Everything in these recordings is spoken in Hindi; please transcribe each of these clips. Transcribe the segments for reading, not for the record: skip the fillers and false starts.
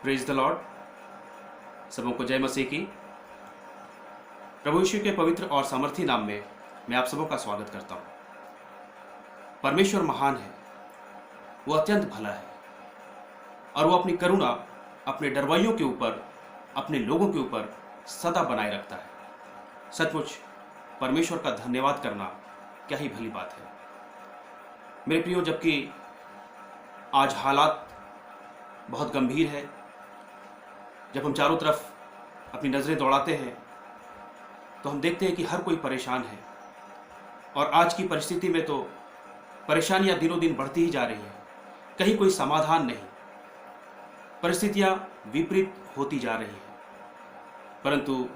Praise the Lord. सबों को जय मसीह की। प्रभु यीशु के पवित्र और सामर्थी नाम में मैं आप सबों का स्वागत करता हूँ। परमेश्वर महान है, वो अत्यंत भला है और वो अपनी करुणा अपने डरवैयों के ऊपर, अपने लोगों के ऊपर सदा बनाए रखता है। सचमुच परमेश्वर का धन्यवाद करना क्या ही भली बात है। मेरे प्रियो, जबकि आज हालात बहुत गंभीर है, जब हम चारों तरफ अपनी नज़रें दौड़ाते हैं तो हम देखते हैं कि हर कोई परेशान है और आज की परिस्थिति में तो परेशानियां दिनों दिन बढ़ती ही जा रही हैं। कहीं कोई समाधान नहीं, परिस्थितियां विपरीत होती जा रही हैं। परंतु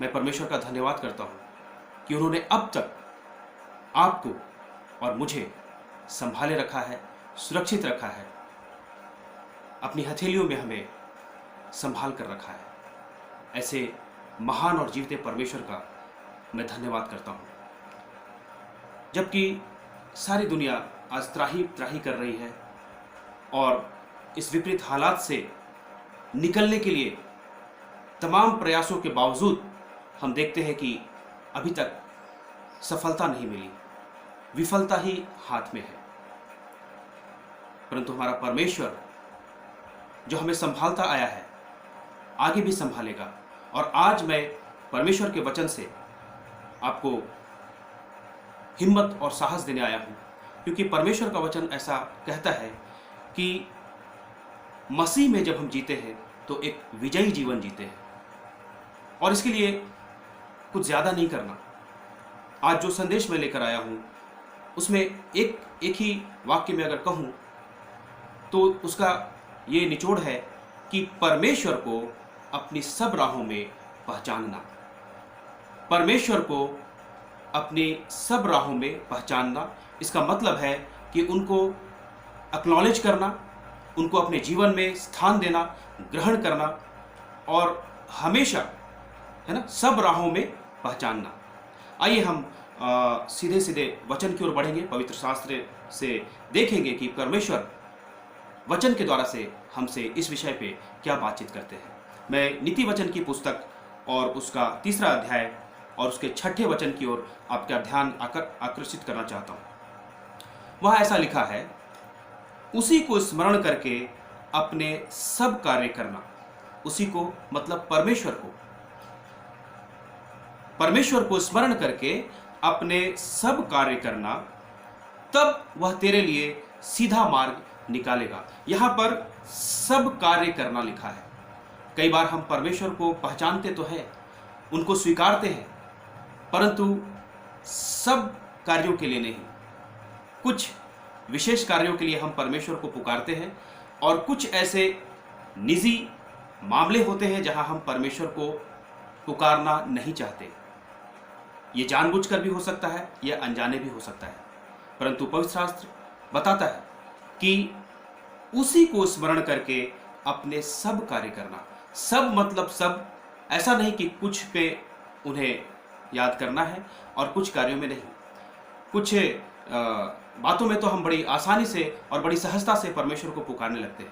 मैं परमेश्वर का धन्यवाद करता हूं कि उन्होंने अब तक आपको और मुझे संभाले रखा है, सुरक्षित रखा है, अपनी हथेलियों में हमें संभाल कर रखा है। ऐसे महान और जीवते परमेश्वर का मैं धन्यवाद करता हूँ। जबकि सारी दुनिया आज त्राही त्राही कर रही है और इस विपरीत हालात से निकलने के लिए तमाम प्रयासों के बावजूद हम देखते हैं कि अभी तक सफलता नहीं मिली, विफलता ही हाथ में है। परंतु हमारा परमेश्वर जो हमें संभालता आया है, आगे भी संभालेगा। और आज मैं परमेश्वर के वचन से आपको हिम्मत और साहस देने आया हूं, क्योंकि परमेश्वर का वचन ऐसा कहता है कि मसीह में जब हम जीते हैं तो एक विजयी जीवन जीते हैं। और इसके लिए कुछ ज़्यादा नहीं करना। आज जो संदेश मैं लेकर आया हूं उसमें एक ही वाक्य में अगर कहूं तो उसका ये निचोड़ है कि परमेश्वर को अपनी सब राहों में पहचानना। परमेश्वर को अपनी सब राहों में पहचानना, इसका मतलब है कि उनको एक्नॉलेज करना, उनको अपने जीवन में स्थान देना, ग्रहण करना और हमेशा, है ना, सब राहों में पहचानना। आइए हम सीधे सीधे वचन की ओर बढ़ेंगे। पवित्र शास्त्र से देखेंगे कि परमेश्वर वचन के द्वारा से हमसे इस विषय पे क्या बातचीत करते हैं। मैं नीति वचन की पुस्तक और उसका 3रा अध्याय और उसके 6ठे वचन की ओर आपका ध्यान आकर्षित करना चाहता हूँ। वहाँ ऐसा लिखा है, उसी को स्मरण करके अपने सब कार्य करना। उसी को मतलब परमेश्वर को स्मरण करके अपने सब कार्य करना, तब वह तेरे लिए सीधा मार्ग निकालेगा। यहां पर सब कार्य करना लिखा है। कई बार हम परमेश्वर को पहचानते तो हैं, उनको स्वीकारते हैं, परंतु सब कार्यों के लिए नहीं। कुछ विशेष कार्यों के लिए हम परमेश्वर को पुकारते हैं और कुछ ऐसे निजी मामले होते हैं जहां हम परमेश्वर को पुकारना नहीं चाहते। ये जानबूझकर भी हो सकता है, यह अनजाने भी हो सकता है। परंतु पवित्र शास्त्र बताता है कि उसी को स्मरण करके अपने सब कार्य करना। सब मतलब सब, ऐसा नहीं कि कुछ पे उन्हें याद करना है और कुछ कार्यों में नहीं। कुछ बातों में तो हम बड़ी आसानी से और बड़ी सहजता से परमेश्वर को पुकारने लगते हैं।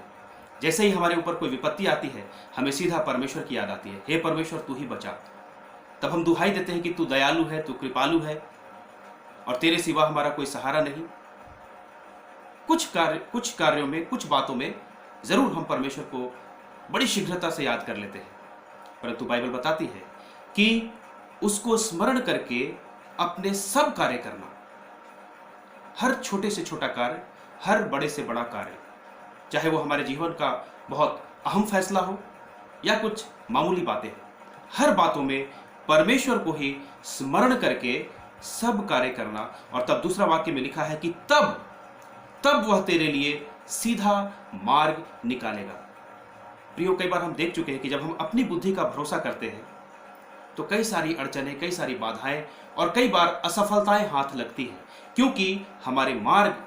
जैसे ही हमारे ऊपर कोई विपत्ति आती है, हमें सीधा परमेश्वर की याद आती है, हे परमेश्वर तू ही बचा। तब हम दुहाई देते हैं कि तू दयालु है, तू कृपालु है और तेरे सिवा हमारा कोई सहारा नहीं। कुछ कार्यों में, कुछ बातों में जरूर हम परमेश्वर को बड़ी शीघ्रता से याद कर लेते हैं, परंतु बाइबल बताती है कि उसको स्मरण करके अपने सब कार्य करना। हर छोटे से छोटा कार्य, हर बड़े से बड़ा कार्य, चाहे वो हमारे जीवन का बहुत अहम फैसला हो या कुछ मामूली बातें हो, हर बातों में परमेश्वर को ही स्मरण करके सब कार्य करना। और तब दूसरा वाक्य में लिखा है कि तब वह तेरे लिए सीधा मार्ग निकालेगा। प्रियो, कई बार हम देख चुके हैं कि जब हम अपनी बुद्धि का भरोसा करते हैं तो कई सारी अड़चनें, कई सारी बाधाएं और कई बार असफलताएं हाथ लगती हैं, क्योंकि हमारे मार्ग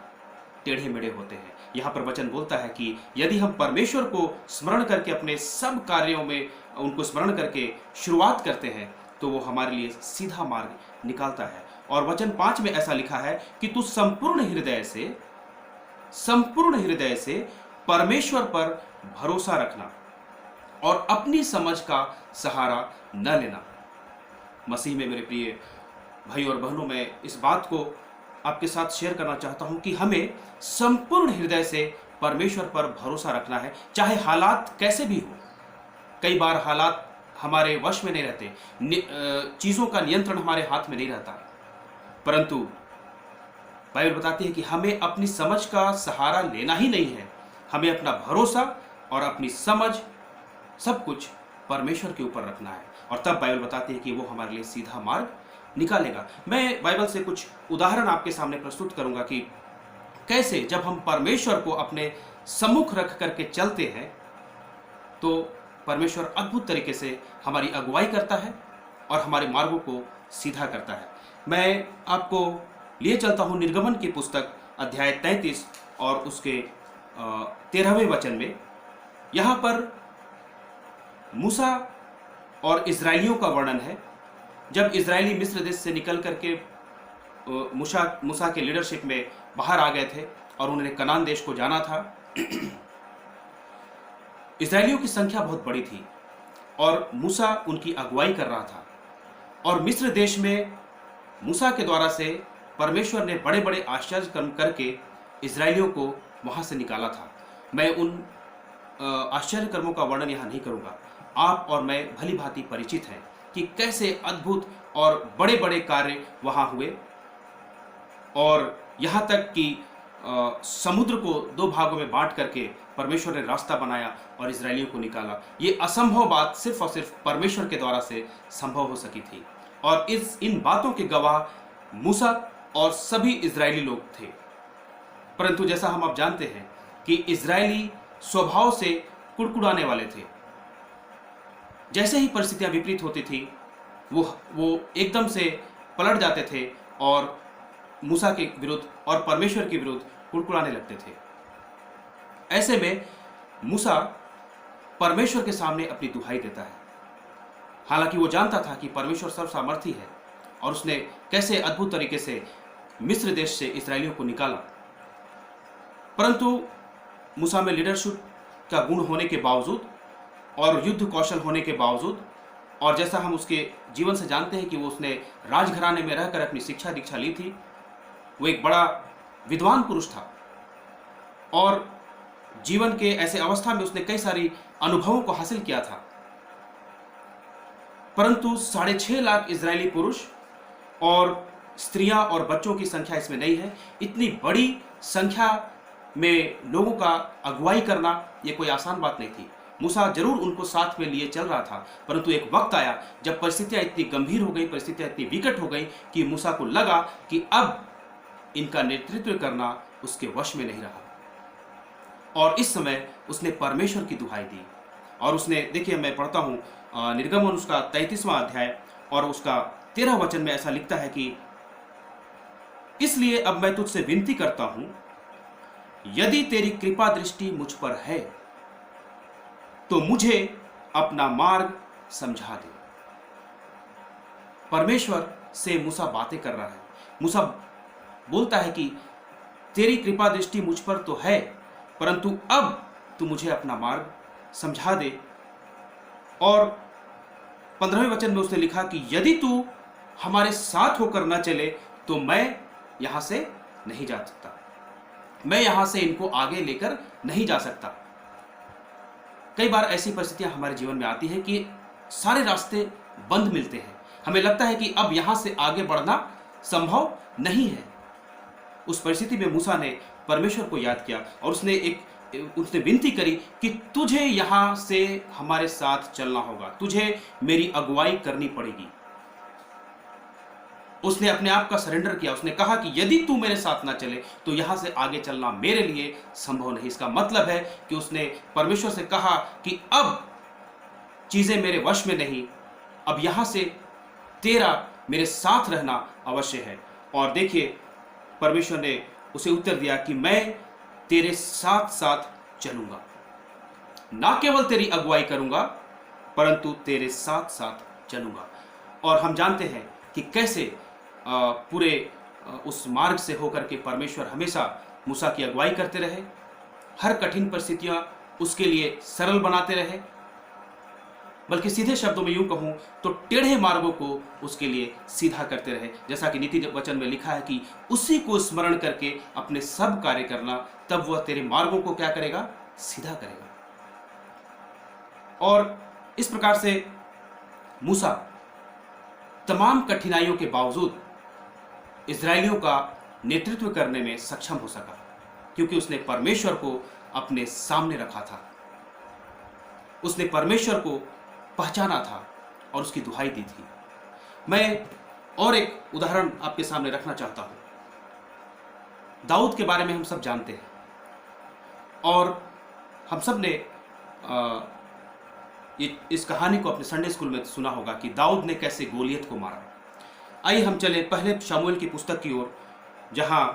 टेढ़े मेढ़े होते हैं। यहाँ पर वचन बोलता है कि यदि हम परमेश्वर को स्मरण करके अपने सब कार्यों में उनको स्मरण करके शुरुआत करते हैं तो वो हमारे लिए सीधा मार्ग निकालता है। और वचन 5 में ऐसा लिखा है कि तू संपूर्ण हृदय से परमेश्वर पर भरोसा रखना और अपनी समझ का सहारा न लेना। मसीह में मेरे प्रिय भाई और बहनों, मैं इस बात को आपके साथ शेयर करना चाहता हूं कि हमें संपूर्ण हृदय से परमेश्वर पर भरोसा रखना है, चाहे हालात कैसे भी हो। कई बार हालात हमारे वश में नहीं रहते, चीज़ों का नियंत्रण हमारे हाथ में नहीं रहता, परंतु बाइबल बताती है कि हमें अपनी समझ का सहारा लेना ही नहीं है। हमें अपना भरोसा और अपनी समझ सब कुछ परमेश्वर के ऊपर रखना है, और तब बाइबल बताती है कि वो हमारे लिए सीधा मार्ग निकालेगा। मैं बाइबल से कुछ उदाहरण आपके सामने प्रस्तुत करूंगा कि कैसे जब हम परमेश्वर को अपने सम्मुख रख करके चलते हैं तो परमेश्वर अद्भुत तरीके से हमारी अगुवाई करता है और हमारे मार्गों को सीधा करता है। मैं आपको लिए चलता हूँ निर्गमन की पुस्तक अध्याय 33 और उसके 13वें वचन में। यहाँ पर मूसा और इजराइलियों का वर्णन है। जब इजरायली मिस्र देश से निकल करके मूसा के लीडरशिप में बाहर आ गए थे और उन्होंने कनान देश को जाना था, इजरायलियों की संख्या बहुत बड़ी थी और मूसा उनकी अगुवाई कर रहा था। और मिस्र देश में मूसा के द्वारा से परमेश्वर ने बड़े बड़े आश्चर्य कर्म करके इजरायलियों को वहाँ से निकाला था। मैं उन आश्चर्य कर्मों का वर्णन यहाँ नहीं करूँगा। आप और मैं भली भांति परिचित हैं कि कैसे अद्भुत और बड़े बड़े कार्य वहाँ हुए, और यहाँ तक कि समुद्र को 2 भागों में बांट करके परमेश्वर ने रास्ता बनाया और इजरायलियों को निकाला। ये असंभव बात सिर्फ और सिर्फ परमेश्वर के द्वारा से संभव हो सकी थी, और इन बातों के गवाह मूसा और सभी इजरायली लोग थे। परंतु जैसा हम अब जानते हैं कि इजरायली स्वभाव से कुड़कुड़ाने वाले थे। जैसे ही परिस्थितियां विपरीत होती थी वो एकदम से पलट जाते थे और मूसा के विरुद्ध और परमेश्वर के विरुद्ध कुड़कुड़ाने लगते थे। ऐसे में मूसा परमेश्वर के सामने अपनी दुहाई देता है। हालांकि वो जानता था कि परमेश्वर सर्वसामर्थी है और उसने कैसे अद्भुत तरीके से मिस्र देश से इस्राएलियों को निकाला, परंतु मूसा में लीडरशिप का गुण होने के बावजूद और युद्ध कौशल होने के बावजूद, और जैसा हम उसके जीवन से जानते हैं कि वो उसने राजघराने में रहकर अपनी शिक्षा दीक्षा ली थी, वो एक बड़ा विद्वान पुरुष था और जीवन के ऐसे अवस्था में उसने कई सारी अनुभवों को हासिल किया था। परंतु 6.5 लाख इजरायली पुरुष और स्त्रियां और बच्चों की संख्या इसमें नहीं है। इतनी बड़ी संख्या में लोगों का अगुवाई करना ये कोई आसान बात नहीं थी। मूसा जरूर उनको साथ में लिए चल रहा था, परंतु एक वक्त आया जब परिस्थितियां इतनी गंभीर हो गई, परिस्थितियां इतनी विकट हो गई कि मूसा को लगा कि अब इनका नेतृत्व करना उसके वश में नहीं रहा, और इस समय उसने परमेश्वर की दुहाई दी। और उसने, देखिए मैं पढ़ता हूँ निर्गमन उसका 33वां अध्याय और उसका 13 वचन में ऐसा लिखता है कि इसलिए अब मैं तुझसे विनती करता हूं, यदि तेरी कृपा दृष्टि मुझ पर है तो मुझे अपना मार्ग समझा दे। परमेश्वर से मूसा बातें कर रहा है। मूसा बोलता है कि तेरी कृपा दृष्टि मुझ पर तो है, परंतु अब तू मुझे अपना मार्ग समझा दे। और 15वें वचन में उसने लिखा कि यदि तू हमारे साथ होकर न चले तो मैं यहां से नहीं जा सकता, मैं यहां से इनको आगे लेकर नहीं जा सकता। कई बार ऐसी परिस्थितियां हमारे जीवन में आती हैं कि सारे रास्ते बंद मिलते हैं, हमें लगता है कि अब यहां से आगे बढ़ना संभव नहीं है। उस परिस्थिति में मूसा ने परमेश्वर को याद किया और उसने विनती करी कि तुझे यहां से हमारे साथ चलना होगा, तुझे मेरी अगुवाई करनी पड़ेगी। उसने अपने आप का सरेंडर किया। उसने कहा कि यदि तू मेरे साथ ना चले तो यहां से आगे चलना मेरे लिए संभव नहीं। इसका मतलब है कि उसने परमेश्वर से कहा कि अब चीजें मेरे वश में नहीं, अब यहां से तेरा मेरे साथ रहना अवश्य है। और देखिए परमेश्वर ने उसे उत्तर दिया कि मैं तेरे साथ साथ चलूंगा, ना केवल तेरी अगुवाई करूंगा परंतु तेरे साथ साथ चलूंगा। और हम जानते हैं कि कैसे पूरे उस मार्ग से होकर के परमेश्वर हमेशा मूसा की अगुवाई करते रहे। हर कठिन परिस्थितियां उसके लिए सरल बनाते रहे, बल्कि सीधे शब्दों में यूं कहूं तो टेढ़े मार्गों को उसके लिए सीधा करते रहे। जैसा कि नीति वचन में लिखा है कि उसी को स्मरण करके अपने सब कार्य करना, तब वह तेरे मार्गों को क्या करेगा? सीधा करेगा। और इस प्रकार से मूसा तमाम कठिनाइयों के बावजूद इजरायलियों का नेतृत्व करने में सक्षम हो सका, क्योंकि उसने परमेश्वर को अपने सामने रखा था, उसने परमेश्वर को पहचाना था और उसकी दुहाई दी थी। मैं और एक उदाहरण आपके सामने रखना चाहता हूं। दाऊद के बारे में हम सब जानते हैं और हम सब ने इस कहानी को अपने संडे स्कूल में सुना होगा कि दाऊद ने कैसे गोलियत को मारा। आइए हम चले पहले शमूएल की पुस्तक की ओर, जहां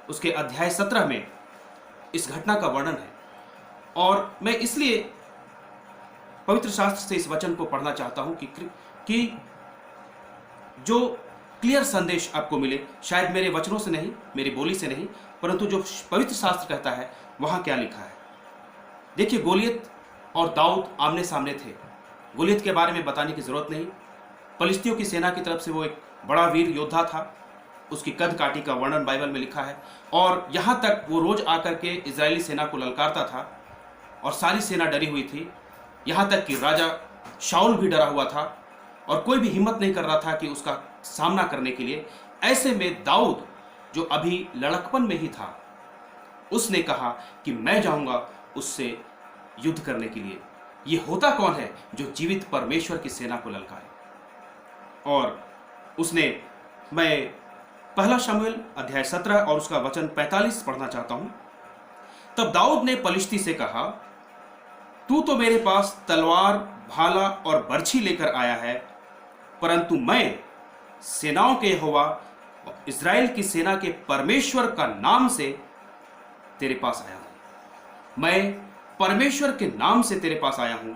उसके अध्याय 17 में इस घटना का वर्णन है। और मैं इसलिए पवित्र शास्त्र से इस वचन को पढ़ना चाहता हूं कि जो क्लियर संदेश आपको मिले, शायद मेरे वचनों से नहीं, मेरी बोली से नहीं, परंतु जो पवित्र शास्त्र कहता है वहां क्या लिखा है। देखिए, गोलियत और दाऊद आमने सामने थे। गोलियत के बारे में बताने की जरूरत नहीं। फलिस्तियों की सेना की तरफ से वो एक बड़ा वीर योद्धा था। उसकी कद काठी का वर्णन बाइबल में लिखा है। और यहाँ तक वो रोज आकर के इजरायली सेना को ललकारता था और सारी सेना डरी हुई थी। यहाँ तक कि राजा शाऊल भी डरा हुआ था और कोई भी हिम्मत नहीं कर रहा था कि उसका सामना करने के लिए। ऐसे में दाऊद, जो अभी लड़कपन में ही था, उसने कहा कि मैं जाऊंगा उससे युद्ध करने के लिए। ये होता कौन है जो जीवित परमेश्वर की सेना को ललकारे? और उसने, मैं पहला शमूएल अध्याय 17 और उसका वचन 45 पढ़ना चाहता हूं। तब दाऊद ने पलिश्ती से कहा, तू तो मेरे पास तलवार, भाला और बर्छी लेकर आया है, परंतु मैं सेनाओं के यहोवा, इस्राएल की सेना के परमेश्वर का नाम से तेरे पास आया हूं। मैं परमेश्वर के नाम से तेरे पास आया हूं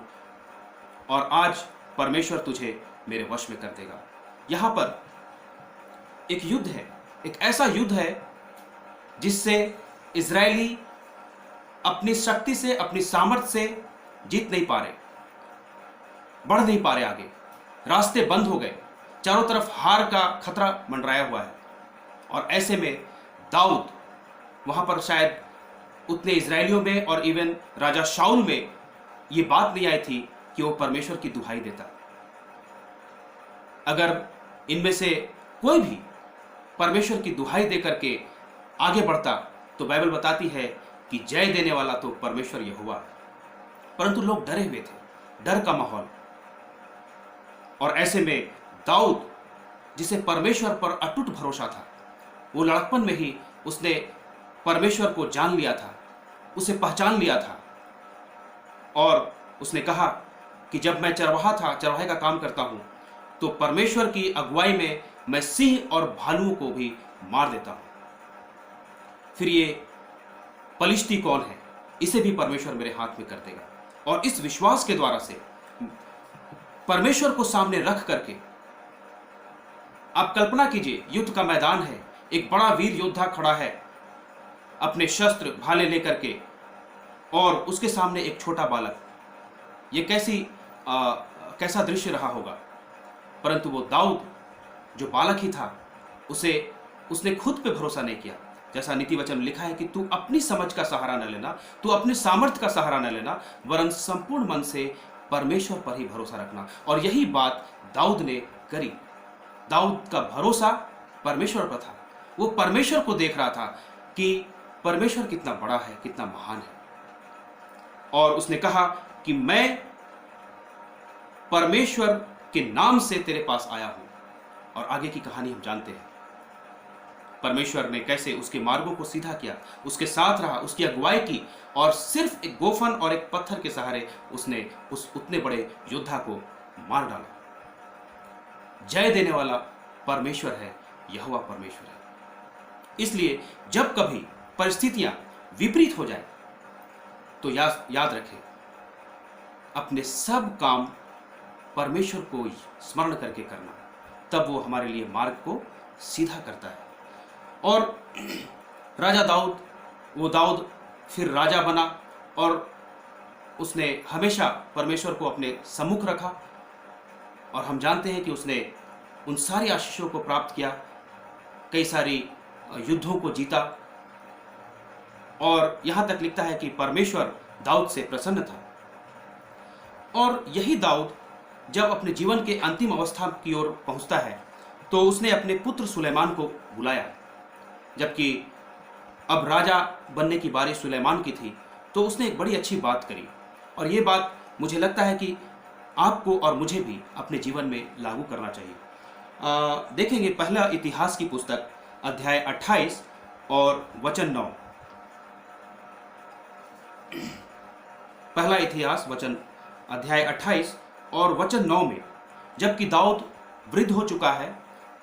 और आज परमेश्वर तुझे मेरे वश में कर देगा। यहां पर एक युद्ध है, एक ऐसा युद्ध है जिससे इजरायली अपनी शक्ति से, अपनी सामर्थ्य से जीत नहीं पा रहे, बढ़ नहीं पा रहे आगे। रास्ते बंद हो गए, चारों तरफ हार का खतरा मंडराया हुआ है। और ऐसे में दाऊद, वहां पर शायद उतने इजरायलियों में और इवन राजा शाऊल में ये बात नहीं आई थी कि वो परमेश्वर की दुहाई देता। अगर इनमें से कोई भी परमेश्वर की दुहाई देकर के आगे बढ़ता तो बाइबल बताती है कि जय देने वाला तो परमेश्वर यहोवा है। परंतु लोग डरे हुए थे, डर का माहौल। और ऐसे में दाऊद, जिसे परमेश्वर पर अटूट भरोसा था, वो लड़कपन में ही उसने परमेश्वर को जान लिया था, उसे पहचान लिया था। और उसने कहा कि जब मैं चरवाहे का काम करता हूं तो परमेश्वर की अगुवाई में मैं सिंह और भालुओं को भी मार देता हूं। फिर ये पलिश्ती कौन है, इसे भी परमेश्वर मेरे हाथ में कर देगा। और इस विश्वास के द्वारा से, परमेश्वर को सामने रख करके, आप कल्पना कीजिए, युद्ध का मैदान है, एक बड़ा वीर योद्धा खड़ा है अपने शस्त्र भाले लेकर के, और उसके सामने एक छोटा बालक। ये कैसा दृश्य रहा होगा। परंतु वो दाऊद, जो बालक ही था, उसने खुद पे भरोसा नहीं किया। जैसा नीति वचन में लिखा है कि तू अपनी समझ का सहारा न लेना, तू अपने सामर्थ्य का सहारा न लेना, वरन संपूर्ण मन से परमेश्वर पर ही भरोसा रखना। और यही बात दाऊद ने करी। दाऊद का भरोसा परमेश्वर पर था। वो परमेश्वर को देख रहा था कि परमेश्वर कितना बड़ा है, कितना महान है। और उसने कहा कि मैं परमेश्वर के नाम से तेरे पास आया हूं। और आगे की कहानी हम जानते हैं। परमेश्वर ने कैसे उसके मार्गों को सीधा किया, उसके साथ रहा, उसकी अगुवाई की, और सिर्फ एक गोफन और एक पत्थर के सहारे उसने उस उतने बड़े योद्धा को मार डाला। जय देने वाला परमेश्वर है, यहोवा परमेश्वर है। इसलिए जब कभी परिस्थितियां विपरीत हो जाए तो याद रखें, अपने सब काम परमेश्वर को स्मरण करके करना, तब वो हमारे लिए मार्ग को सीधा करता है। और राजा दाऊद, वो दाऊद फिर राजा बना और उसने हमेशा परमेश्वर को अपने सम्मुख रखा। और हम जानते हैं कि उसने उन सारी आशीषों को प्राप्त किया, कई सारी युद्धों को जीता, और यहाँ तक लिखता है कि परमेश्वर दाऊद से प्रसन्न था। और यही दाऊद जब अपने जीवन के अंतिम अवस्था की ओर पहुँचता है तो उसने अपने पुत्र सुलेमान को बुलाया। जबकि अब राजा बनने की बारी सुलेमान की थी, तो उसने एक बड़ी अच्छी बात करी, और ये बात मुझे लगता है कि आपको और मुझे भी अपने जीवन में लागू करना चाहिए। देखेंगे पहला इतिहास की पुस्तक अध्याय 28 और वचन 9। पहला इतिहास अध्याय 28 और वचन 9 में, जबकि दाऊद वृद्ध हो चुका है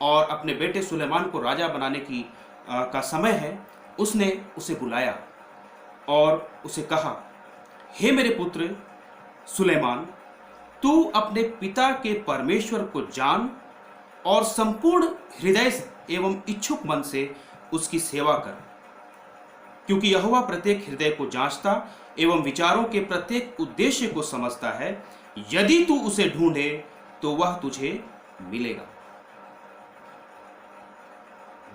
और अपने बेटे सुलेमान को राजा बनाने का समय है, उसने उसे बुलाया और उसे कहा, हे मेरे पुत्र सुलेमान, तू अपने पिता के परमेश्वर को जान और संपूर्ण हृदय से एवं इच्छुक मन से उसकी सेवा कर, क्योंकि यहोवा प्रत्येक हृदय को जांचता एवं विचारों के प्रत्येक उद्देश्य को समझता है। यदि तू उसे ढूंढे तो वह तुझे मिलेगा।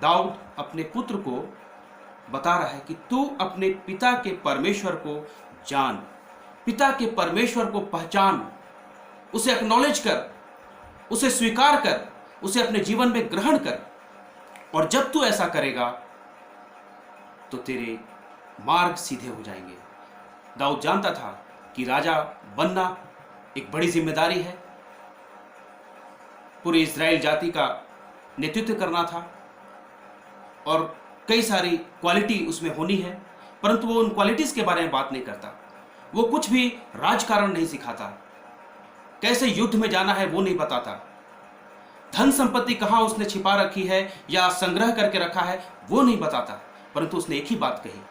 दाऊद अपने पुत्र को बता रहा है कि तू अपने पिता के परमेश्वर को जान, पिता के परमेश्वर को पहचान, उसे एक्नॉलेज कर, उसे स्वीकार कर, उसे अपने जीवन में ग्रहण कर। और जब तू ऐसा करेगा तो तेरे मार्ग सीधे हो जाएंगे। दाऊद जानता था कि राजा बनना एक बड़ी जिम्मेदारी है, पूरी इस्राएल जाति का नेतृत्व करना था और कई सारी क्वालिटी उसमें होनी है, परंतु वो उन क्वालिटीज के बारे में बात नहीं करता। वो कुछ भी राजकारण नहीं सिखाता, कैसे युद्ध में जाना है वो नहीं बताता, धन संपत्ति कहाँ उसने छिपा रखी है या संग्रह करके रखा है वो नहीं बताता, परंतु उसने एक ही बात कही,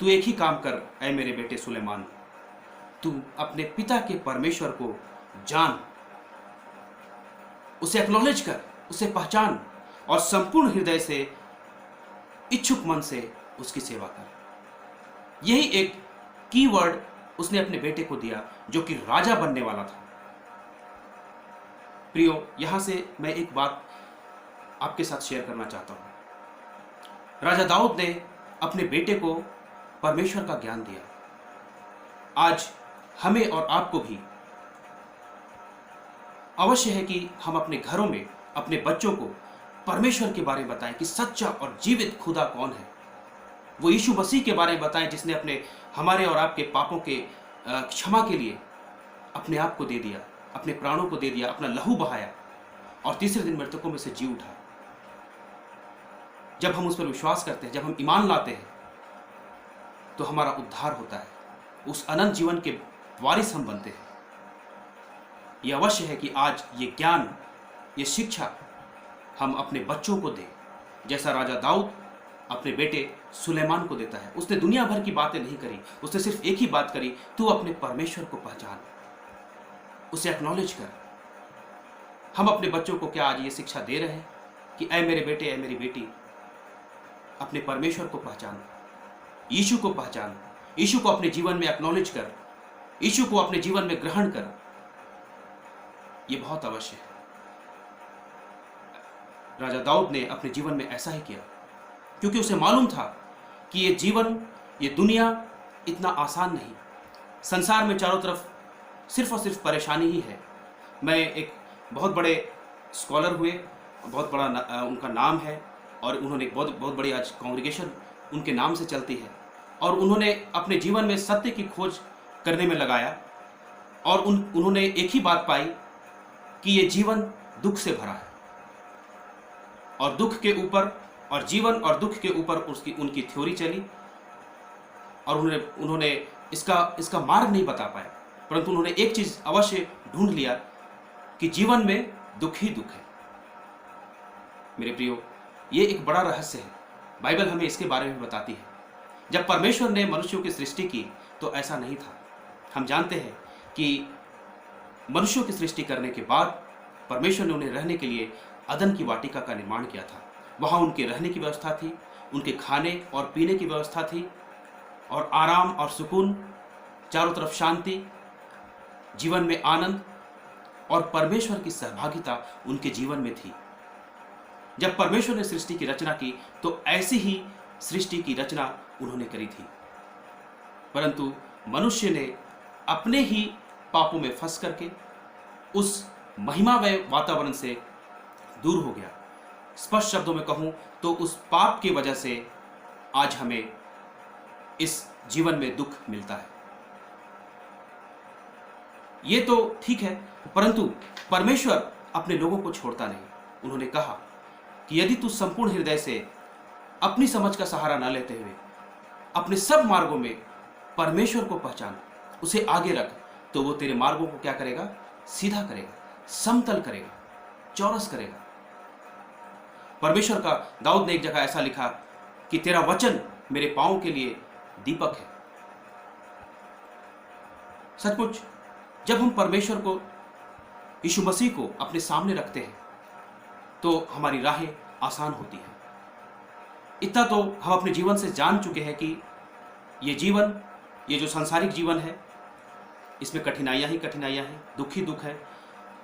तू एक ही काम कर ऐ मेरे बेटे सुलेमान, तू अपने पिता के परमेश्वर को जान, उसे एक्नॉलेज कर, उसे पहचान और संपूर्ण हृदय से इच्छुक मन से उसकी सेवा कर। यही एक कीवर्ड उसने अपने बेटे को दिया जो कि राजा बनने वाला था। प्रियो, यहां से मैं एक बात आपके साथ शेयर करना चाहता हूं। राजा दाऊद ने अपने बेटे को परमेश्वर का ज्ञान दिया। आज हमें और आपको भी अवश्य है कि हम अपने घरों में अपने बच्चों को परमेश्वर के बारे में बताएं कि सच्चा और जीवित खुदा कौन है। वो यीशु मसीह के बारे में बताएं जिसने अपने हमारे और आपके पापों के क्षमा के लिए अपने आप को दे दिया, अपने प्राणों को दे दिया, अपना लहू बहाया और तीसरे दिन मृतकों में से जी उठा। जब हम उस पर विश्वास करते हैं, जब हम ईमान लाते हैं, तो हमारा उद्धार होता है, उस अनंत जीवन के वारिस हम बनते हैं। यह अवश्य है कि आज ये ज्ञान, ये शिक्षा हम अपने बच्चों को दें, जैसा राजा दाऊद अपने बेटे सुलेमान को देता है। उसने दुनिया भर की बातें नहीं करी, उसने सिर्फ एक ही बात करी, तू अपने परमेश्वर को पहचान, उसे एक्नॉलेज कर। हम अपने बच्चों को क्या आज ये शिक्षा दे रहे हैं कि ऐ मेरे बेटे, ऐ मेरी बेटी, अपने परमेश्वर को पहचान, यीशु को पहचान, यीशु को अपने जीवन में एक्नॉलेज कर, यीशु को अपने जीवन में ग्रहण कर। ये बहुत अवश्य है। राजा दाऊद ने अपने जीवन में ऐसा ही किया, क्योंकि उसे मालूम था कि ये जीवन, ये दुनिया इतना आसान नहीं। संसार में चारों तरफ सिर्फ और सिर्फ परेशानी ही है। मैं एक बहुत बड़े स्कॉलर हुए, बहुत बड़ा उनका नाम है और उन्होंने बहुत बड़ी आज कांग्रीगेशन उनके नाम से चलती है, और उन्होंने अपने जीवन में सत्य की खोज करने में लगाया और उन्होंने एक ही बात पाई कि ये जीवन दुख से भरा है, और दुख के ऊपर और जीवन और दुख के ऊपर उनकी थ्योरी चली, और उन्होंने इसका मार्ग नहीं बता पाया, परंतु उन्होंने एक चीज अवश्य ढूंढ लिया कि जीवन में दुख ही दुख है। मेरे प्रियो, ये एक बड़ा रहस्य है। बाइबल हमें इसके बारे में बताती है। जब परमेश्वर ने मनुष्यों की सृष्टि की तो ऐसा नहीं था। हम जानते हैं कि मनुष्यों की सृष्टि करने के बाद परमेश्वर ने उन्हें रहने के लिए अदन की वाटिका का निर्माण किया था। वहाँ उनके रहने की व्यवस्था थी, उनके खाने और पीने की व्यवस्था थी, और आराम और सुकून, चारों तरफ शांति, जीवन में आनंद और परमेश्वर की सहभागिता उनके जीवन में थी। जब परमेश्वर ने सृष्टि की रचना की तो ऐसी ही सृष्टि की रचना उन्होंने करी थी, परंतु मनुष्य ने अपने ही पापों में फंस करके उस महिमामय वातावरण से दूर हो गया। स्पष्ट शब्दों में कहूं तो उस पाप की वजह से आज हमें इस जीवन में दुख मिलता है। ये तो ठीक है, परंतु परमेश्वर अपने लोगों को छोड़ता नहीं। उन्होंने कहा कि यदि तू संपूर्ण हृदय से अपनी समझ का सहारा न लेते हुए अपने सब मार्गों में परमेश्वर को पहचान, उसे आगे रख, तो वो तेरे मार्गों को क्या करेगा? सीधा करेगा, समतल करेगा, चौरस करेगा। परमेश्वर का दाऊद ने एक जगह ऐसा लिखा कि तेरा वचन मेरे पांव के लिए दीपक है। सचमुच जब हम परमेश्वर को, यीशु मसीह को अपने सामने रखते हैं तो हमारी राहें आसान होती हैं। इतना तो हम अपने जीवन से जान चुके हैं कि ये जीवन, ये जो सांसारिक जीवन है, इसमें कठिनाइयां ही कठिनाइयां हैं, दुख ही दुख है,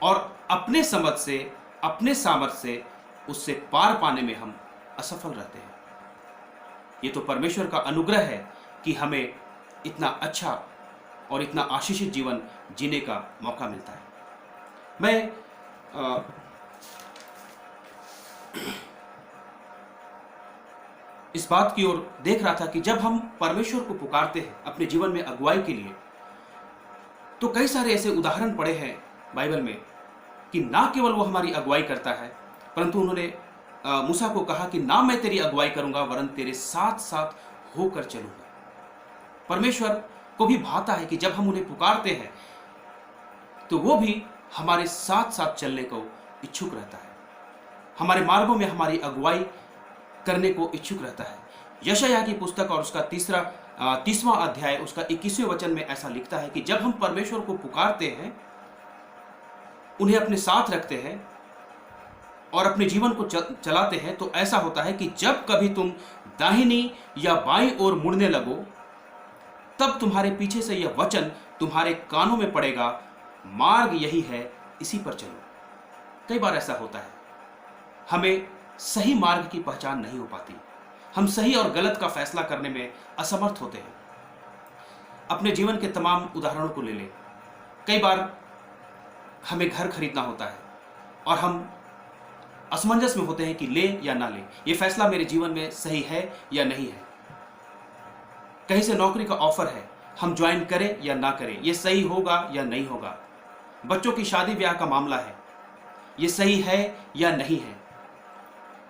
और अपने समझ से, अपने सामर्थ्य से उससे पार पाने में हम असफल रहते हैं। ये तो परमेश्वर का अनुग्रह है कि हमें इतना अच्छा और इतना आशीषित जीवन जीने का मौका मिलता है। मैं इस बात की ओर देख रहा था कि जब हम परमेश्वर को पुकारते हैं अपने जीवन में अगुवाई के लिए, तो कई सारे ऐसे उदाहरण पड़े हैं बाइबल में कि ना केवल वो हमारी अगुवाई करता है, परंतु उन्होंने मूसा को कहा कि ना मैं तेरी अगुवाई करूंगा वरन तेरे साथ साथ होकर चलूंगा। परमेश्वर को भी भाता है कि जब हम उन्हें पुकारते हैं तो वो भी हमारे साथ साथ चलने को इच्छुक रहता है, हमारे मार्गों में हमारी अगुवाई करने को इच्छुक रहता है। यशायाह की पुस्तक और उसका 30वां अध्याय उसका 21वें वचन में ऐसा लिखता है कि जब हम परमेश्वर को पुकारते हैं, उन्हें अपने साथ रखते हैं और अपने जीवन को चलाते हैं, तो ऐसा होता है कि जब कभी तुम दाहिनी या बाईं ओर मुड़ने लगो, तब तुम्हारे पीछे से यह वचन तुम्हारे कानों में पड़ेगा, मार्ग यही है, इसी पर चलो। कई बार ऐसा होता है, हमें सही मार्ग की पहचान नहीं हो पाती, हम सही और गलत का फैसला करने में असमर्थ होते हैं। अपने जीवन के तमाम उदाहरणों को ले लें। कई बार हमें घर खरीदना होता है और हम असमंजस में होते हैं कि ले या ना ले, ये फैसला मेरे जीवन में सही है या नहीं है। कहीं से नौकरी का ऑफर है, हम ज्वाइन करें या ना करें, ये सही होगा या नहीं होगा। बच्चों की शादी ब्याह का मामला है, ये सही है या नहीं है।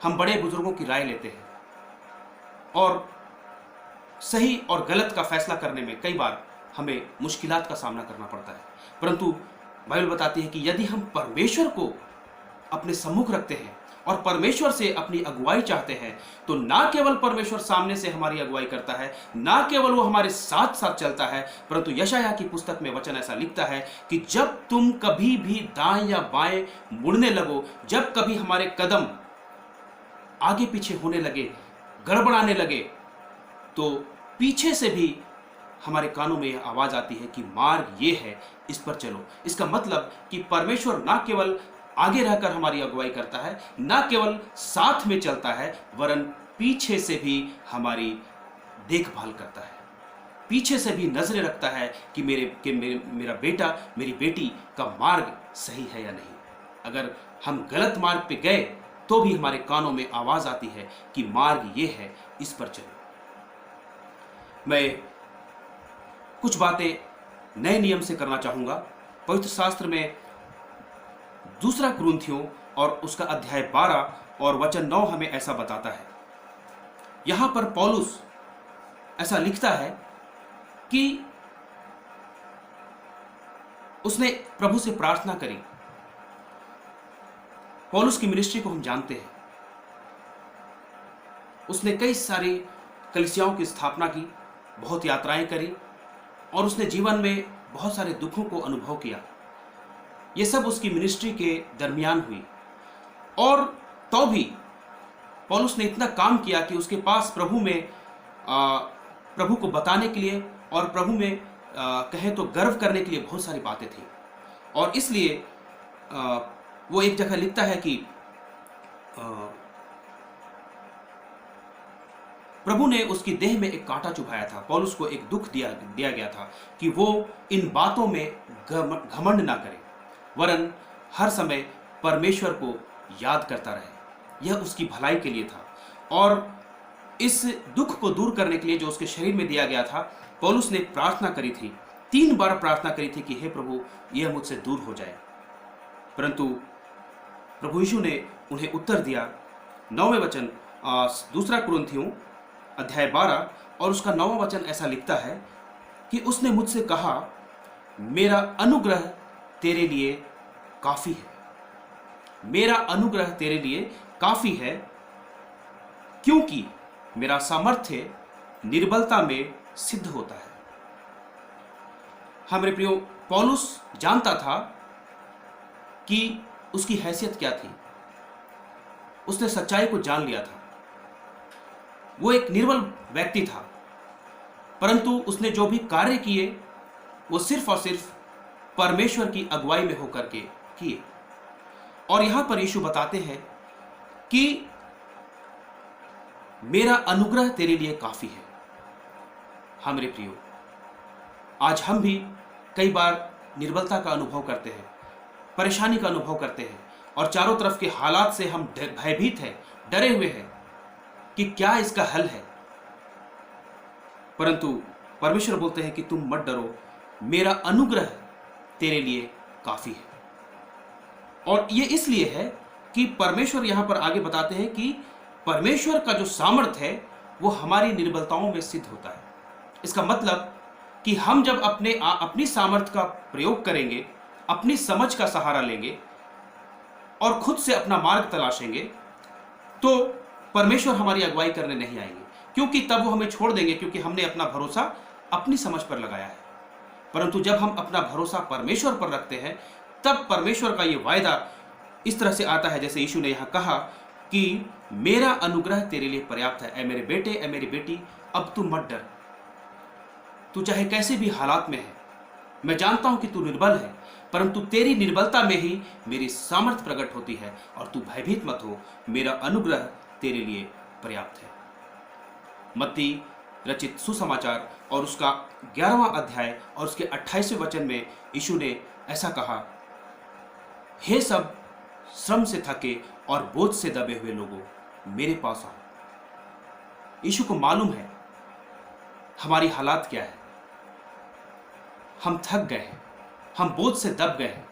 हम बड़े बुजुर्गों की राय लेते हैं और सही और गलत का फैसला करने में कई बार हमें मुश्किलात का सामना करना पड़ता है। परंतु बाइबल बताती है कि यदि हम परमेश्वर को अपने सम्मुख रखते हैं और परमेश्वर से अपनी अगुवाई चाहते हैं, तो ना केवल परमेश्वर सामने से हमारी अगुवाई करता है, ना केवल वो हमारे साथ साथ चलता है, परंतु यशायाह की पुस्तक में वचन ऐसा लिखता है कि जब तुम कभी भी दाएं या बाएं मुड़ने लगो, जब कभी हमारे कदम आगे पीछे होने लगे, गड़बड़ाने लगे, तो पीछे से भी हमारे कानों में यह आवाज आती है कि मार्ग ये है, इस पर चलो। इसका मतलब कि परमेश्वर ना केवल आगे रहकर हमारी अगुवाई करता है, ना केवल साथ में चलता है, वरन पीछे से भी हमारी देखभाल करता है, पीछे से भी नजरें रखता है कि मेरा बेटा, मेरी बेटी का मार्ग सही है या नहीं। अगर हम गलत मार्ग पे गए तो भी हमारे कानों में आवाज आती है कि मार्ग ये है, इस पर चलो। मैं कुछ बातें नए नियम से करना चाहूंगा। पवित्र शास्त्र में 2 कुरिन्थियों और उसका अध्याय 12 और वचन 9 हमें ऐसा बताता है। यहां पर पौलुस ऐसा लिखता है कि उसने प्रभु से प्रार्थना करी। पौलुस की मिनिस्ट्री को हम जानते हैं, उसने कई सारी कलीसियाओं की स्थापना की, बहुत यात्राएं करी और उसने जीवन में बहुत सारे दुखों को अनुभव किया। ये सब उसकी मिनिस्ट्री के दरमियान हुई और तो भी पौलुस ने इतना काम किया कि उसके पास प्रभु में प्रभु को बताने के लिए और प्रभु में कहें तो गर्व करने के लिए बहुत सारी बातें थी। और इसलिए वो एक जगह लिखता है कि प्रभु ने उसकी देह में एक कांटा चुभाया था। पौलुस को एक दुख दिया गया था कि वो इन बातों में घमंड ना करे, वरन हर समय परमेश्वर को याद करता रहे। यह उसकी भलाई के लिए था। और इस दुख को दूर करने के लिए जो उसके शरीर में दिया गया था, पौलुस ने प्रार्थना करी थी, 3 बार प्रार्थना करी थी कि हे प्रभु, यह मुझसे दूर हो जाए। परंतु प्रभु यीशु ने उन्हें उत्तर दिया। 9वें वचन 2 कुरिन्थियों अध्याय 12 और उसका 9वां वचन ऐसा लिखता है कि उसने मुझसे कहा, मेरा अनुग्रह तेरे लिए काफी है। मेरा अनुग्रह तेरे लिए काफी है, क्योंकि मेरा सामर्थ्य निर्बलता में सिद्ध होता है। हाँ मेरे प्रियो, पौलुस जानता था कि उसकी हैसियत क्या थी। उसने सच्चाई को जान लिया था। वो एक निर्बल व्यक्ति था, परंतु उसने जो भी कार्य किए वो सिर्फ और सिर्फ परमेश्वर की अगुवाई में होकर के किए। और यहां पर यीशु बताते हैं कि मेरा अनुग्रह तेरे लिए काफी है। हाँ मेरे प्रियो, आज हम भी कई बार निर्बलता का अनुभव करते हैं, परेशानी का अनुभव करते हैं और चारों तरफ के हालात से हम भयभीत हैं, डरे हुए हैं कि क्या इसका हल है। परंतु परमेश्वर बोलते हैं कि तुम मत डरो, मेरा अनुग्रह तेरे लिए काफी है। और ये इसलिए है कि परमेश्वर यहां पर आगे बताते हैं कि परमेश्वर का जो सामर्थ है वो हमारी निर्बलताओं में सिद्ध होता है। इसका मतलब कि हम जब अपनी सामर्थ का प्रयोग करेंगे, अपनी समझ का सहारा लेंगे और खुद से अपना मार्ग तलाशेंगे, तो परमेश्वर हमारी अगुवाई करने नहीं आएंगे, क्योंकि तब वो हमें छोड़ देंगे, क्योंकि हमने अपना भरोसा अपनी समझ पर लगाया है। परंतु जब हम अपना भरोसा परमेश्वर पर रखते हैं, तब परमेश्वर का ये वायदा इस तरह से आता है, जैसे यीशु ने यहां कहा कि मेरा अनुग्रह तेरे लिए पर्याप्त है। ऐ मेरे बेटे, ऐ मेरी बेटी, अब तू मत डर। तू चाहे कैसे भी हालात में है, मैं जानता हूं कि तू निर्बल है, परंतु तेरी निर्बलता में ही मेरी सामर्थ प्रकट होती है। और तू भयभीत मत हो, मेरा अनुग्रह तेरे लिए पर्याप्त है। मत्ती रचित सुसमाचार और उसका 11वां अध्याय और उसके 28वें वचन में यीशु ने ऐसा कहा, हे सब श्रम से थके और बोझ से दबे हुए लोगों, मेरे पास आओ। यीशु को मालूम है हमारी हालात क्या है। हम थक गए हैं, हम बोझ से दब गए हैं,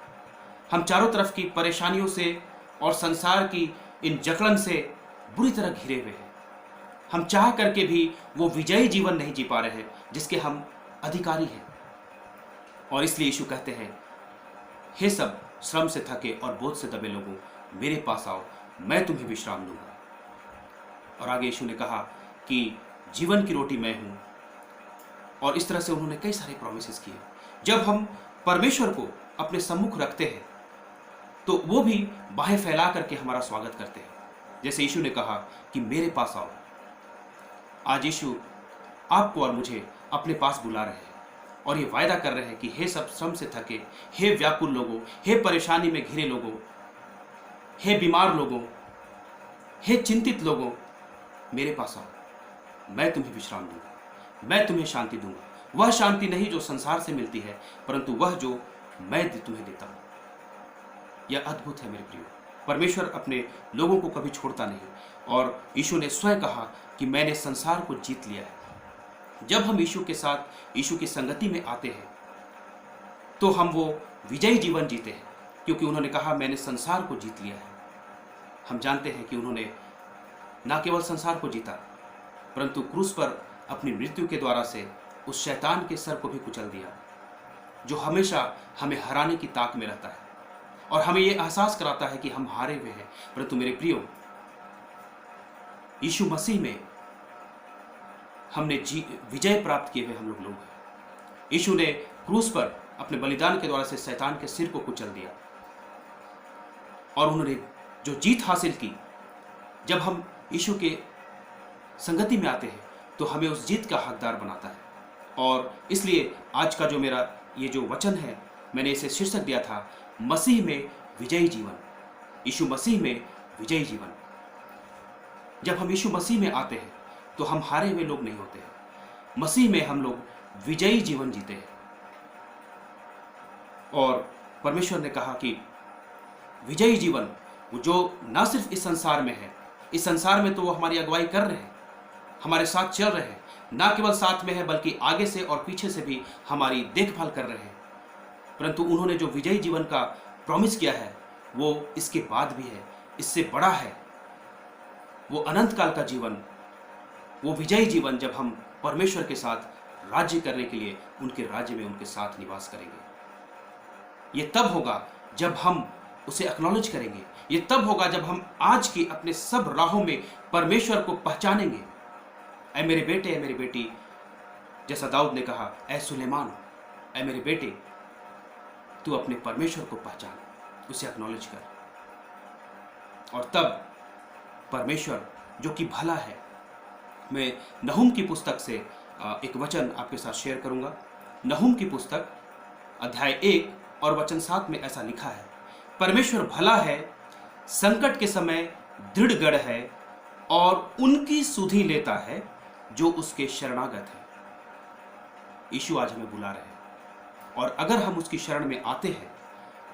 हम चारों तरफ की परेशानियों से और संसार की इन जकड़न से बुरी तरह घिरे हुए हैं। हम चाह करके भी वो विजयी जीवन नहीं जी पा रहे हैं जिसके हम अधिकारी हैं। और इसलिए यीशु कहते हैं, हे सब श्रम से थके और बोझ से दबे लोगों, मेरे पास आओ, मैं तुम्हें विश्राम दूंगा। और आगे यीशु ने कहा कि जीवन की रोटी मैं हूं। और इस तरह से उन्होंने कई सारे प्रॉमिसेस किए। जब हम परमेश्वर को अपने सम्मुख रखते हैं तो वो भी बाहें फैला करके हमारा स्वागत करते हैं, जैसे यीशु ने कहा कि मेरे पास आओ। आज यीशु आपको और मुझे अपने पास बुला रहे हैं और ये वायदा कर रहे हैं कि हे सब श्रम से थके, हे व्याकुल लोगों, हे परेशानी में घिरे लोगों, हे बीमार लोगों, हे चिंतित लोगों, मेरे पास आओ, मैं तुम्हें विश्राम दूंगा, मैं तुम्हें शांति दूंगा। वह शांति नहीं जो संसार से मिलती है, परंतु वह जो मैं तुम्हें देता हूं। यह अद्भुत है मेरे प्रियो। परमेश्वर अपने लोगों को कभी छोड़ता नहीं। और यीशु ने स्वयं कहा कि मैंने संसार को जीत लिया है। जब हम यीशु के साथ, यीशु की संगति में आते हैं, तो हम वो विजयी जीवन जीते हैं, क्योंकि उन्होंने कहा मैंने संसार को जीत लिया है। हम जानते हैं कि उन्होंने न केवल संसार को जीता, परंतु क्रूस पर अपनी मृत्यु के द्वारा से उस शैतान के सर को भी कुचल दिया, जो हमेशा हमें हराने की ताक में रहता है और हमें यह एहसास कराता है कि हम हारे हुए हैं। परंतु मेरे प्रियो, यीशु मसीह में हमने विजय प्राप्त किए हुए हम लोग हैं। यीशु ने क्रूस पर अपने बलिदान के द्वारा से शैतान के सिर को कुचल दिया और उन्होंने जो जीत हासिल की, जब हम यीशु के संगति में आते हैं तो हमें उस जीत का हकदार बनाता है। और इसलिए आज का जो मेरा ये जो वचन है, मैंने इसे शीर्षक दिया था, मसीह में विजयी जीवन। यीशु मसीह में विजयी जीवन। जब हम यीशु मसीह में आते हैं तो हम हारे हुए लोग नहीं होते हैं। मसीह में हम लोग विजयी जीवन जीते हैं। और परमेश्वर ने कहा कि विजयी जीवन वो जो ना सिर्फ इस संसार में है, इस संसार में तो वो हमारी अगुवाई कर रहे हैं, हमारे साथ चल रहे हैं, ना केवल साथ में है बल्कि आगे से और पीछे से भी हमारी देखभाल कर रहे हैं। परंतु उन्होंने जो विजयी जीवन का प्रॉमिस किया है वो इसके बाद भी है, इससे बड़ा है। वो अनंत काल का जीवन, वो विजयी जीवन, जब हम परमेश्वर के साथ राज्य करने के लिए उनके राज्य में उनके साथ निवास करेंगे। ये तब होगा जब हम उसे एक्नॉलेज करेंगे। ये तब होगा जब हम आज की अपने सब राहों में परमेश्वर को पहचानेंगे। ऐ मेरे बेटे, ऐ मेरी बेटी, जैसा दाऊद ने कहा, ऐ सुलेमान, ऐ मेरे बेटे, तू अपने परमेश्वर को पहचान, उसे एक्नॉलेज कर। और तब परमेश्वर जो कि भला है, मैं नहूम की पुस्तक से एक वचन आपके साथ शेयर करूंगा। नहूम की पुस्तक अध्याय 1 और वचन 7 में ऐसा लिखा है, परमेश्वर भला है, संकट के समय दृढ़ गढ़ है और उनकी सुधि लेता है जो उसके शरणागत है। यीशु आज हमें बुला रहे हैं और अगर हम उसकी शरण में आते हैं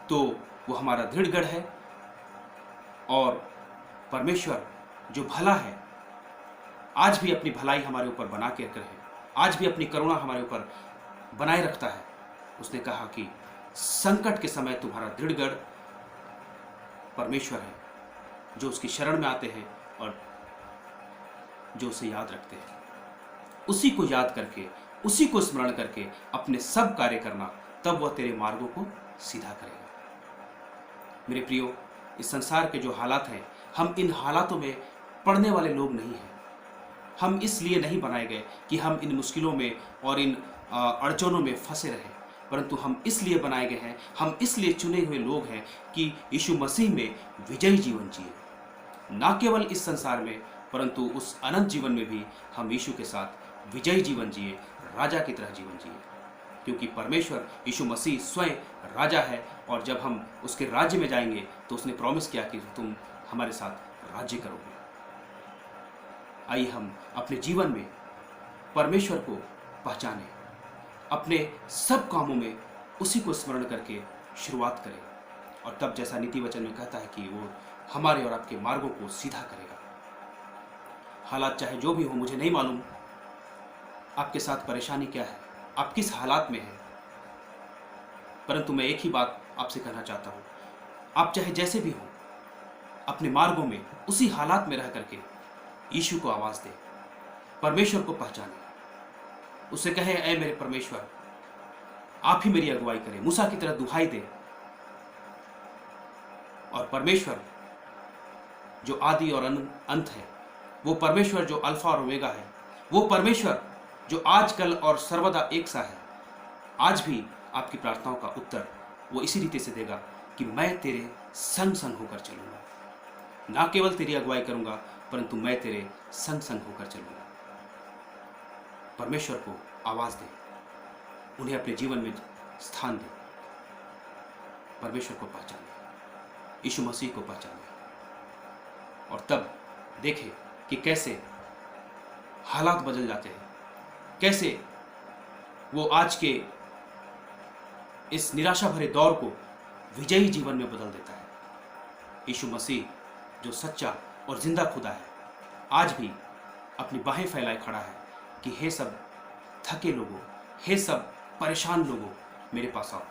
तो वो हमारा दृढ़ गढ़ है। और परमेश्वर जो भला है आज भी अपनी भलाई हमारे ऊपर बना के रखे, आज भी अपनी करुणा हमारे ऊपर बनाए रखता है। उसने कहा कि संकट के समय तुम्हारा दृढ़ गढ़ परमेश्वर है, जो उसकी शरण में आते हैं और जो उसे याद रखते हैं। उसी को याद करके, उसी को स्मरण करके अपने सब कार्य करना, तब वह तेरे मार्गों को सीधा करेगा। मेरे प्रियो, इस संसार के जो हालात हैं, हम इन हालातों में पड़ने वाले लोग नहीं हैं। हम इसलिए नहीं बनाए गए कि हम इन मुश्किलों में और इन अड़चनों में फंसे रहें, परंतु हम इसलिए बनाए गए हैं, हम इसलिए चुने हुए लोग हैं कि यीशु मसीह में विजयी जीवन जिए। ना केवल इस संसार में परंतु उस अनंत जीवन में भी हम यीशु के साथ विजयी जीवन जिए, राजा की तरह जीवन जिए। क्योंकि परमेश्वर यीशु मसीह स्वयं राजा है और जब हम उसके राज्य में जाएंगे तो उसने प्रॉमिस किया कि तुम हमारे साथ राज्य करोगे। आइए हम अपने जीवन में परमेश्वर को पहचानें, अपने सब कामों में उसी को स्मरण करके शुरुआत करें, और तब जैसा नीति वचन में कहता है कि वो हमारे और आपके मार्गों को सीधा करेगा। हालात चाहे जो भी हो, मुझे नहीं मालूम आपके साथ परेशानी क्या है, आप किस हालात में हैं, परंतु मैं एक ही बात आपसे कहना चाहता हूँ, आप चाहे जैसे भी हो, अपने मार्गों में उसी हालात में रह करके यीशु को आवाज दे, परमेश्वर को पहचाने, उससे कहे, ऐ मेरे परमेश्वर, आप ही मेरी अगुवाई करें, मूसा की तरह दुहाई दे। और परमेश्वर जो आदि और अंत है, वो परमेश्वर जो अल्फा और ओमेगा है, वो परमेश्वर जो आजकल और सर्वदा एक सा है, आज भी आपकी प्रार्थनाओं का उत्तर वो इसी रीति से देगा कि मैं तेरे संग संग होकर चलूंगा, ना केवल तेरी अगुवाई करूंगा परंतु मैं तेरे संग संग होकर चलूंगा। परमेश्वर को आवाज दे, उन्हें अपने जीवन में स्थान दे, परमेश्वर को पहचाने, यीशु मसीह को पहचाने, और तब देखे कि कैसे हालात बदल जाते हैं, कैसे वो आज के इस निराशा भरे दौर को विजयी जीवन में बदल देता है। यीशु मसीह जो सच्चा और जिंदा खुदा है, आज भी अपनी बाहें फैलाए खड़ा है कि हे सब थके लोगों, हे सब परेशान लोगों, मेरे पास आओ,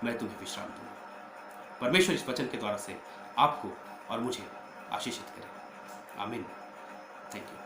मैं तुम्हें विश्राम दूंगा। परमेश्वर इस वचन के द्वारा से आपको और मुझे आशीषित करे। आमीन। Thank you.